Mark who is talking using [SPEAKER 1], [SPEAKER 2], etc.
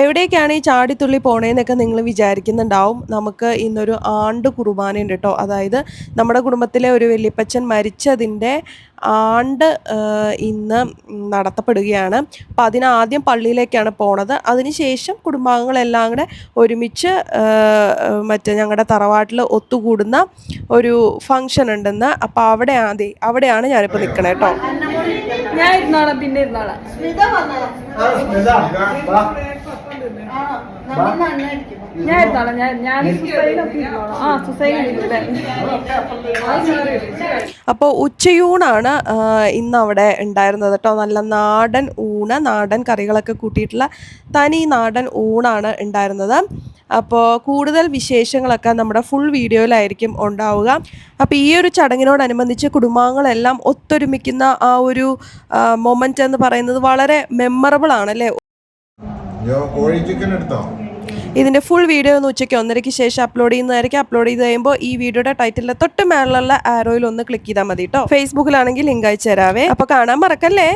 [SPEAKER 1] എവിടേക്കാണ് ഈ ചാടിത്തുള്ളി പോണേന്നൊക്കെ നിങ്ങൾ വിചാരിക്കുന്നുണ്ടാവും. നമുക്ക് ഇന്നൊരു ആണ്ട് കുർബാനയുണ്ട് കേട്ടോ. അതായത് നമ്മുടെ കുടുംബത്തിലെ ഒരു വല്യപ്പച്ചൻ മരിച്ചതിൻ്റെ ആണ്ട് ഇന്ന് നടത്തപ്പെടുകയാണ്. അപ്പം അതിനാദ്യം പള്ളിയിലേക്കാണ് പോണത്. അതിനുശേഷം കുടുംബാംഗങ്ങളെല്ലാം കൂടെ ഒരുമിച്ച് മറ്റേ ഞങ്ങളുടെ തറവാട്ടിൽ ഒത്തുകൂടുന്ന ഒരു ഫങ്ഷൻ ഉണ്ടെന്ന്. അപ്പം അവിടെയാണ് ഞാനിപ്പോൾ നിൽക്കണേ കേട്ടോ.
[SPEAKER 2] ഞാൻ ഇരുന്നോളാം, പിന്നെ ഇരുന്നോളാം. ഞാൻ ഇരുന്നോളാം, ഞാൻ
[SPEAKER 1] അപ്പോൾ ഉച്ചയൂണാണ് ഇന്ന് അവിടെ ഉണ്ടായിരുന്നത് കേട്ടോ. നല്ല നാടൻ ഊണ്, നാടൻ കറികളൊക്കെ കൂട്ടിയിട്ടുള്ള തനി നാടൻ ഊണാണ് ഉണ്ടായിരുന്നത്. അപ്പോൾ കൂടുതൽ വിശേഷങ്ങളൊക്കെ നമ്മുടെ ഫുൾ വീഡിയോയിലായിരിക്കും ഉണ്ടാവുക. അപ്പോൾ ഈ ഒരു ചടങ്ങിനോടനുബന്ധിച്ച് കുടുംബാംഗങ്ങളെല്ലാം ഒത്തൊരുമിക്കുന്ന ആ ഒരു മൊമെൻ്റ് എന്ന് പറയുന്നത് വളരെ മെമ്മറബിൾ ആണല്ലേ. ഇതിൻ്റെ ഫുൾ വീഡിയോ ഒന്ന് ഉച്ചയ്ക്ക് 1:30 ശേഷം അപ്ലോഡ് ചെയ്യുന്നതായിരിക്കും. അപ്ലോഡ് ചെയ്ത് കഴിയുമ്പോൾ ഈ വീഡിയോയുടെ ടൈറ്റിലിലെ തൊട്ട് മേലുള്ള ആരോയിൽ ഒന്ന് ക്ലിക്ക് ചെയ്താൽ മതി കേട്ടോ. ഫേസ്ബുക്കിലാണെങ്കിൽ ലിങ്ക് അയച്ചു തരാവേ. അപ്പോൾ കാണാൻ മറക്കല്ലേ.